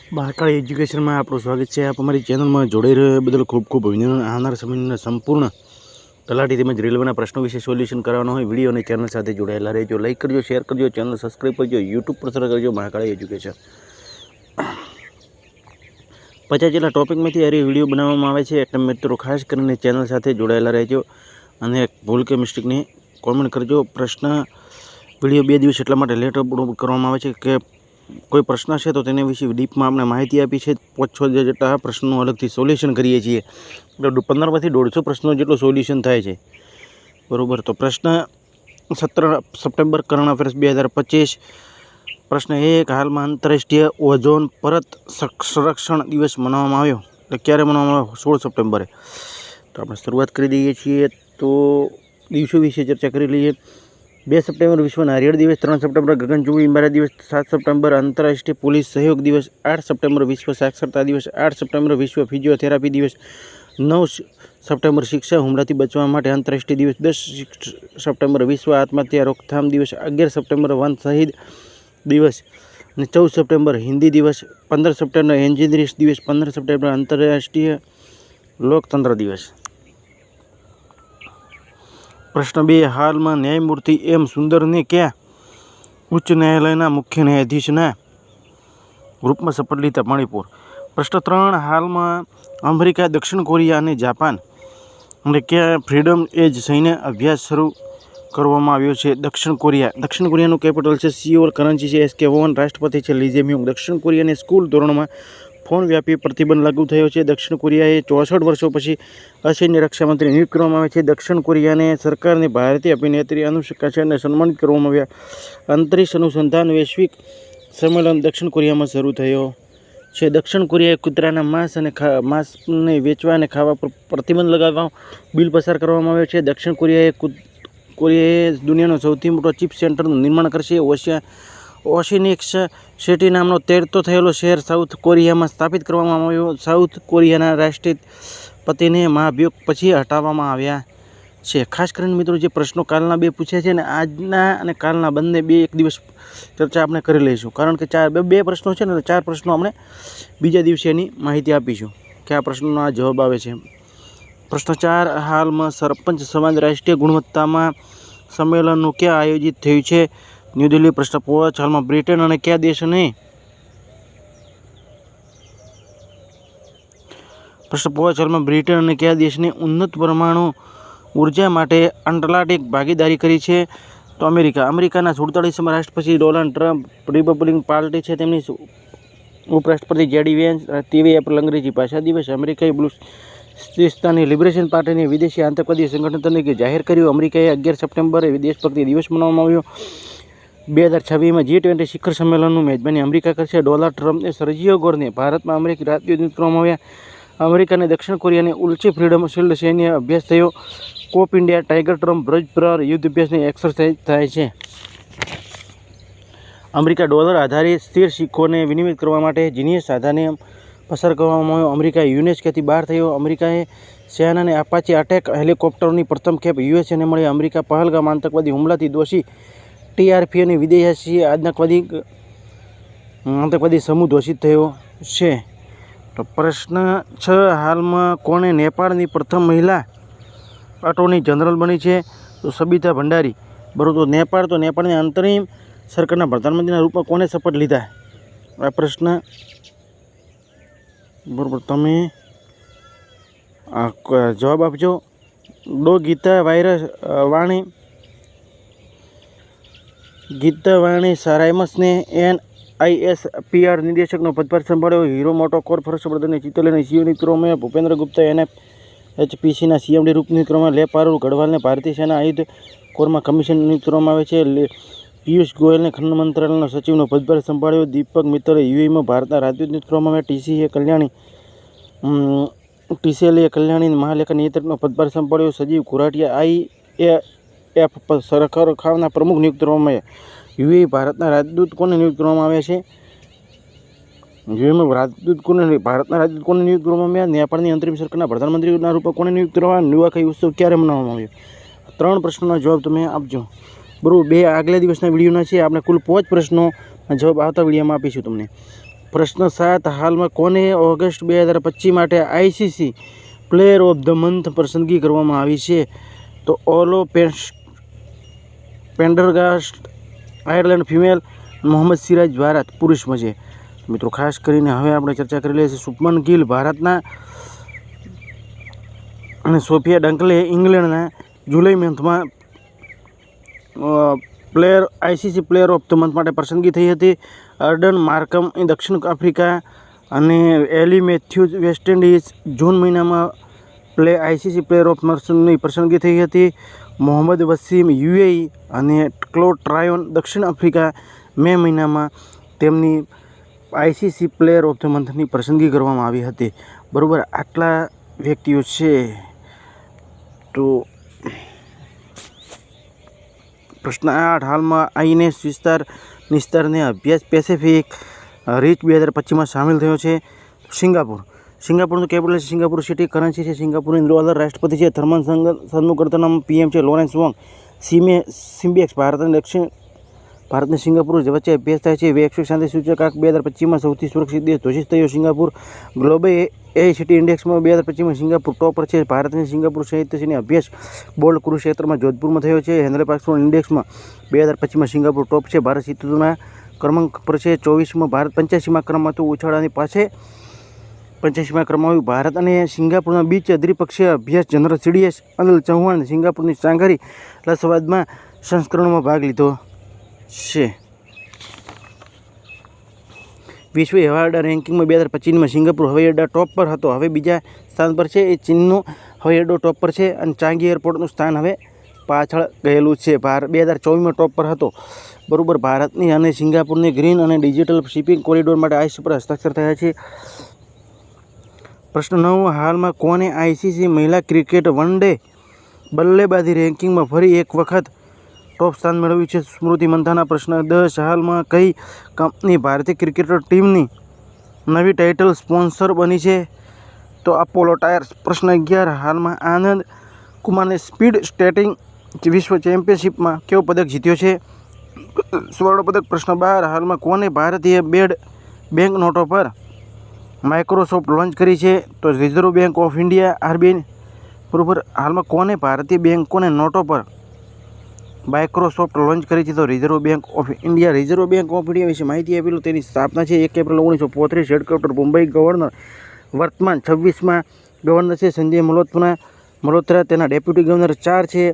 Mahakal education में आपणुं स्वागत है। आप अमरी चेनल में जोड़ाई रह्या बदल खूब खूब अभिनंदन। आनार समय संपूर्ण तलाटी तेमज रेलवेना प्रश्नों विषे सोल्यूशन करवानो होय विडियो और चेनल साथ जोड़ायेला रहेजो। लाइक करजो, शेर करजो, चेनल सब्सक्राइब करजो, यूट्यूब पर सर्च करजो महाकाल एज्युकेशन। 50 જેટલા टॉपिक में अरे विडियो बनाववामां आवे छे એટલે मित्रों खास करीने चेनल साथ जोड़ायेला रहेजो अने भूल के मिस्टेक ने कॉमेंट करजो। प्रश्न विडियो 2 दिवस एटला माटे लेट अपलोड करवामां आवे छे के कोई प्रश्न है तो तेने विषे डीप में आपने माहिती आपी है। 5-6 जेटला प्रश्नों अलगथी सोल्यूशन करीए छीए। 15 मांथी 150 प्रश्नों जेटलो सोल्यूशन थाय छे, बरोबर। तो प्रश्न 17 सप्टेम्बर करंट अफेर्स 2025। प्रश्न 1, हाल में आंतरराष्ट्रीय ओझोन परत संरक्षण दिवस मनाववामां आव्यो तो क्यारे मनाववामां आव्यो? 16 सप्टेम्बरे। तो आपणे शुरुआत करी दईए छीए। तो दिवसों विषे चर्चा करी लईए। 2 सप्टेम्बर विश्व नारियेळ दिवस, 3 सप्टेम्बर गगनचुंबी इमारत दिवस, 7 सप्टेम्बर आंतरराष्ट्रीय पुलिस सहयोग दिवस, 8 सप्टेम्बर विश्व साक्षरता दिवस, 8 सप्टेम्बर विश्व फिजियोथेरापी दिवस, 9 सप्टेम्बर शिक्षा हुमलाथी बचवा माटे आंतरराष्ट्रीय दिवस, 10 सप्टेम्बर विश्व आत्महत्या रोकथाम दिवस, 11 सप्टेम्बर वन शहीद दिवस, 14 सप्टेम्बर हिंदी दिवस, 15 सप्टेम्बर इंजीनियर्स दिवस, 15 सप्टेम्बर आंतरराष्ट्रीय लोकतंत्र दिवस। प्रश्न 2, हाल में न्यायमूर्ति एम सुंदर ने क्या उच्च न्यायालयना मुख्य न्यायाधीशना रूप में शपथ लीधा? मणिपुर। प्रश्न 3, हाल में अमेरिका, दक्षिण कोरिया और जापान ने क्या फ्रीडम एज सैन्य अभ्यास शुरू करवामां आव्यो छे? दक्षिण कोरिया। दक्षिण कोरियानुं केपिटल है सियोल, करंसी है SK-1, राष्ट्रपति है ली जे-म्यूंग। दक्षिण कोरिया ने स्कूल धोरण में फोन व्यापी प्रतिबंध लागू थयो छे। दक्षिण कोरियाए 64 वर्षों पछी असैन्य रक्षा मंत्री नियुक्त करवामां आव्या छे। दक्षिण कोरिया ने सरकारने भारतीय अभिनेत्री अनुष्का शर्माने सन्मानित करवामां आव्या। अंतरिक्ष अनुसंधान वैश्विक सम्मेलन दक्षिण कोरिया में शुरू थयो छे। दक्षिण कोरियाए कूतराना मांस अने मांसने वेचवा अने खावा पर प्रतिबंध लगाववा बिल पसार करवामां आव्यो छे। दक्षिण कोरियाए दुनियानो सौथी मोटो चिप सेंटरनुं निर्माण करशे। ओशिनिक्स सिटी नामनो तेरतो थयेलो शहर साउथ कोरिया में स्थापित करवामां आव्यो। साउथ कोरियाना राष्ट्रपतिने महाभियोग पछी हटाववामां आव्या छे। खास करीने मित्रों जे प्रश्नों कालना 2 पूछ्या छे ने आजना अने कालना बंने 2 एक दिवस चर्चा आपणे करी लईशुं, कारण के 2 प्रश्नों छे ने 4 प्रश्नों आपणे बीजा दिवसे एनी माहिती आपीशुं के आ प्रश्नोनो आ जवाब आवे छे। प्रश्न 4, हाल में सरपंच समाज राष्ट्रीय गुणवत्तामां सम्मेलननुं क्या आयोजित थयुं छे? न्यू दिल्ली। प्रश्न 5, हाल में ब्रिटेन और क्या देश ने प्रश्न 5, हाल में ब्रिटेन और क्या देश ने उन्नत परमाणु ऊर्जा माटे अटलांटिक भागीदारी करी छे? तो अमेरिका। अमेरिकाना 47 राष्ट्रपति डोनाल्ड ट्रम्प रिपब्लिकन पार्टी है तेमनी उपराष्ट्रपति जेडी वेन्स। 23 एप्रिल अंग्रेजी भाषा दिवस। अमेरिकाए बलूचिस्तानी लिबरेशन पार्टी विदेशी आतंकवादी संगठन तरीके जाहिर कर्युं। अमेरिकाए 11 सप्टेम्बरे देशभक्ति दिवस मनाववामां आव्यो। 2026 में G20 शिखर सम्मेलन मेजबानी अमेरिका करशे। डोनाल्ड ट्रम्प ने सर्जियो गोरने भारत में अमेरिकी राजदूत नियुक्त करवामां आव्या। अमेरिका ने दक्षिण कोरिया ने उच्च फ्रीडम शील्ड सैन्य अभ्यास थयो। कोप इंडिया टाइगर ट्रम्प ब्रज पर युद्ध अभ्यास ने एक्सरसाइज थाय छे। अमेरिका डॉलर आधारित स्थिर सिक्कों ने विनिमय करवा माटे जीनियस आधारने पसार करवामां आव्यो। अमेरिका यूनेस्कोथी बहार थयो। अमेरिकाए सेना ने अपाचे अटैक हेलिकॉप्टरों प्रथम खेप USA ने मळी। अमेरिका पहलगाम आतंकवादी हुमलाथी दोषी TRP ने विदेशी आतंकवादी समूह घोषित थयो छे। तो प्रश्न 6, हाल में कोणे नेपाळनी प्रथम महिला अटॉर्नी जनरल बनी है? तो सबिता भंडारी, बरोबर। तो नेपाळनी अंतरिम सरकारना प्रधानमंत्री रूप में कोने शपथ लीधा? आ प्रश्न बरोबर तमे जवाब आपजो। डो गीता वाणी सारायमस ने NISPR निदेशकनो पदभार संभाळ्यो। हीरो मोटो कॉर्पोरेशन ने चित्तोलेने CEO नियुक्त करवामां आव्या। भूपेन्द्र गुप्ता NFHPC ना CMD रूप नियुक्त करवामां आव्या। पारुल गढ़वाल ने भारतीय सेना आयुध कोरमा कमिशन नियुक्त करवामां आव्या छे। पीयूष गोयल ने खनन मंत्रालयना सचिवनो पदभार संभाळ्यो। दीपक मित्तले UAE में भारतना राजदूत नियुक्त करवामां आव्या। TCL कल्याणी महालेखा नियंत्रकनो पदभार संभाळ्यो। संजीव घुराटिया IAF सरकारखाना प्रमुख नियुक्त करवामां आव्या। UAE भारतना राजदूत कोने नियुक्त करवामां आव्या छे? UAE में भारतना राजदूत कोने नियुक्त करवामां आव्या? नेपाळनी अंतरिम सरकारना प्रधानमंत्रीना रूप में कोने नियुक्त करवामां? नुआखाई उत्सव क्यारे मनाववामां आव्यो? 3 प्रश्नोना जवाब तमे आपजो। बराबर 2 આગલા દિવસના વિડીયોના છે આપણે કુલ 5 પ્રશ્નો જવાબ આવતા વિડીયોમાં આપીશું તમને। પ્રશ્ન 7, હાલમાં કોને ઓગસ્ટ 2025 માટે ICC player of the month પસંદગી કરવામાં આવી છે? તો ઓલો પેન્ડરગાસ્ટ આયર્લેન્ડ ફિમેલ, મોહમ્મદ સિરાજ ભારત પુરુષમાં છે. મિત્રો ખાસ કરીને હવે આપણે ચર્ચા કરી લઈએ છીએ શુભમન ગિલ ભારતના અને સોફિયા ડંકલે ઇંગ્લેન્ડના જુલાઈ મંથમાં ICC player of the month માટે પસંદગી થઈ હતી. અર્ડન માર્કમ દક્ષિણ આફ્રિકા અને એલી મેથ્યુઝ વેસ્ટ ઇન્ડિઝ જૂન મહિનામાં ICC પ્લેયર ઓફ મંથની પસંદગી થઈ હતી. મોહમ્મદ વસીમ UAE અને ક્લોડ ટ્રાયોન દક્ષિણ આફ્રિકા મે મહિનામાં તેમની ICC પ્લેયર ઓફ ધ મંથની પસંદગી કરવામાં આવી હતી. બરાબર, આટલા વ્યક્તિઓ છે. તો પ્રશ્ન 8, હાલમાં INS નિસ્તારને અભ્યાસ પેસિફિક રીચ 2025માં સામેલ થયો છે. સિંગાપુરનું કેપિટલ છે સિંગાપુર સિટી. કરન્સી છે સિંગાપુરની ડોલર. રાષ્ટ્રપતિ છે થર્મન સન્મુગરત્નમ. PM છે લોરેન્સ વોંગ. સિમ્બેક્સ ભારત અને ભારતની સિંગાપુર વચ્ચે અભ્યાસ થાય છે. વૈશ્વિક શાંતિ સૂચકાંક 2025માં સૌથી સુરક્ષિત દેશ ઘોષિત થયો સિંગાપુર. ગ્લોબલ સિટી ઇન્ડેક્સમાં 2025માં સિંગાપુર ટોપ પર છે. ભારત અને સિંગાપુર સહિત તેની અભ્યાસ બોર્ડ કુરુક્ષેત્રમાં જોધપુરમાં થયો છે. હેન્ડલ પાર્કિન્સન ઇન્ડેક્સમાં 2025માં સિંગાપુર ટોપ છે. ભારત 77ના ક્રમાંક પર છે. 24માં ભારત 85મા ક્રમમાં હતું. ઉછાળાની પાસે 85મા ક્રમમાં આવ્યું. ભારત અને સિંગાપુરના બીચ દ્વિપક્ષીય અભ્યાસ જનરલ CDS અનિલ ચૌહાણ સિંગાપુરની સાંઘાઈ સંવાદમાં સંસ્કરણમાં ભાગ લીધો છે. વિશ્વ હવાઈ અડ્ડા રેન્કિંગમાં 2025માં સિંગાપુર હવાઈ અડ્ડા ટોપ પર હતો. હવે બીજા સ્થાન પર છે. એ ચીનનો હવાઈ અડ્ડો ટોપ પર છે અને ચાંગી એરપોર્ટનું સ્થાન હવે પાછળ ગયેલું છે. 2024માં ટોપ પર હતો. બરાબર, ભારતની અને સિંગાપુરની ગ્રીન અને ડિજિટલ શિપિંગ કોરિડોર માટે ICC પર હસ્તાક્ષર થયા છે. પ્રશ્ન 9, હાલમાં કોને ICC મહિલા ક્રિકેટ વન ડે બલ્લેબાજી રેન્કિંગમાં ફરી એક વખત ટોપ સ્થાન મેળવ્યું છે? સ્મૃતિ મંધાના. પ્રશ્ન 10, હાલમાં કઈ કંપની ભારતીય ક્રિકેટર ટીમની નવી ટાઇટલ સ્પોન્સર બની છે? તો અપોલો ટાયર્સ. પ્રશ્ન 11, હાલમાં આનંદ કુમારને સ્પીડ સ્કેટિંગ વિશ્વ ચેમ્પિયનશિપમાં કેવો પદક જીત્યો છે? સ્વર્ણ પદક. પ્રશ્ન 12, હાલમાં કોને ભારતીય બેંક નોટો પર માઇક્રોસોફ્ટ લોન્ચ કરી છે? તો reserve bank of India RBI. બરાબર, હાલમાં કોને ભારતીય બેંકોને નોટો પર માઇક્રોસોફ્ટ લોન્ચ કરી છે? તો reserve bank of India. Reserve bank of India વિશે માહિતી આપી. તેની સ્થાપના છે 1 એપ્રિલ 1935. હેડક્વાર્ટર મુંબઈ. ગવર્નર વર્તમાન 26મા ગવર્નર છે સંજય મલ્હોત્રા. તેના ડેપ્યુટી ગવર્નર 4 છે.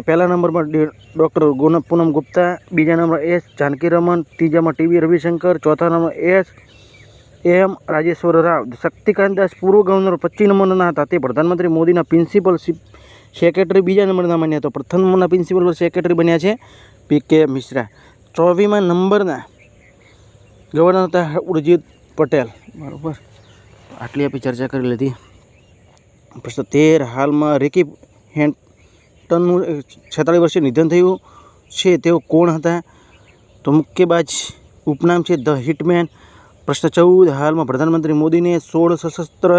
પહેલા નંબરમાં ડૉક્ટર પૂનમ ગુપ્તા, બીજા નંબર S જાનકીરમન, ત્રીજામાં TB રવિશંકર, ચોથા નંબર SM રાજેશ્વર રાવ. શક્તિકાંત દાસ પૂર્વ ગવર્નર 25 નંબરના હતા. તે પ્રધાનમંત્રી મોદીના પ્રિન્સિપલ સેક્રેટરી બીજા નંબરના બન્યા. તો પ્રથમ નંબરના પ્રિન્સિપલ સેક્રેટરી બન્યા છે PK મિશ્રા. 24મા નંબરના ગવર્નર હતા ઉર્જિત પટેલ. બરાબર, આટલી આપણી ચર્ચા કરી લીધી. પ્રશ્ન 13, હાલમાં રિકી હેન્ટનનું 46 વર્ષે નિધન થયું છે. તેઓ કોણ હતા? તો મુક્કેબાજ. ઉપનામ છે ધ હિટમેન. પ્રશ્ન 14, હાલમાં પ્રધાનમંત્રી મોદીને 16 સશસ્ત્ર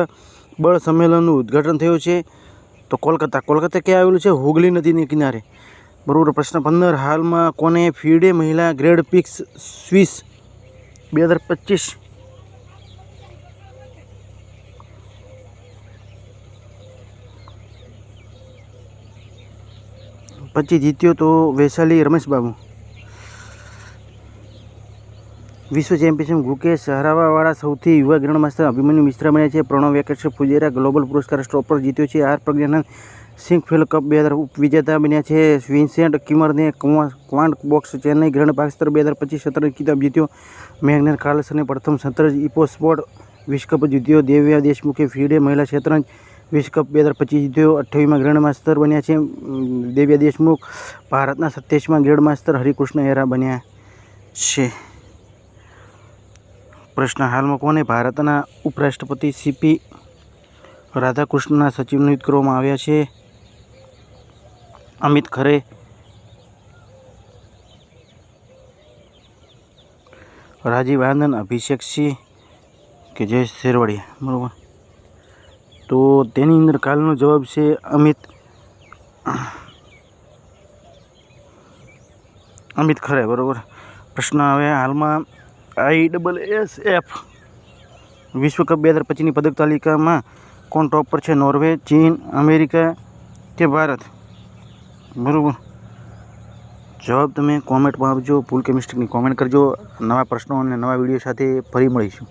બળ સંમેલનનું ઉદ્ઘાટન થયું છે. તો કોલકાતા ક્યાં આવેલું છે? હુગલી નદીની કિનારે. બરાબર. પ્રશ્ન 15, હાલમાં કોને ફીડે મહિલા ગ્રેડ પ્રિક્સ સ્વિસ 2025 જીત્યો? તો વૈશાલી રમેશબાબુ. વિશ્વ ચેમ્પિયનશિપ ગુકેશ હરાવાવાળા સૌથી યુવા ગ્રેન્ડમાસ્ટર અભિમન્યુ મિશ્રા બન્યા છે. પ્રણવ વેંકટેશ પુજારા ગ્લોબલ પુરસ્કાર સ્ટોપર જીત્યો છે. પ્રજ્ઞાનંદ સિંહ ફિલ્ડ કપ 2000 વિજેતા બન્યા છે. વિન્સેન્ટ કિમરને Quant Box Chennai grand master 2025 શતરંજ ખિતાબ જીત્યો. મેગ્નસ કાર્લસને પ્રથમ શતરંજ ઇકોસ્પોર્ટ વિશ્વકપ જીત્યો. દેવ્યા દેશમુખે ફીડે મહિલા શતરંજ વિશ્વકપ 2025 જીત્યો. 28મા ગ્રેન્ડ માસ્ટર બન્યા છે દેવ્યા દેશમુખ. ભારતના 27મા ગ્રેન્ડ માસ્ટર હરિકૃષ્ણ હેરા બન્યા છે. પ્રશ્ન, હાલમાં કોને ભારતના ઉપરાષ્ટ્રપતિ CP રાધાકૃષ્ણના સચિવ નિયુક્ત કરવામાં આવ્યા છે? અમિત ખરે. રાજીવ આનંદ, અભિષેક સિંહ કે જયેશ શેરવાડિયા. બરાબર, તો તેની અંદર કાલનો જવાબ છે અમિત ખરે. બરાબર. પ્રશ્ન હવે, હાલમાં ISSF વિશ્વકપ 2025ની પદક તાલિકામાં કોણ ટોપ પર છે? નોર્વે, ચીન, અમેરિકા કે ભારત? બરાબર, જવાબ તમે કોમેન્ટમાં આપજો. ભૂલ કે મિસ્ટેકની કોમેન્ટ કરજો. નવા પ્રશ્નો અને નવા વિડીયો સાથે ફરી મળીશું.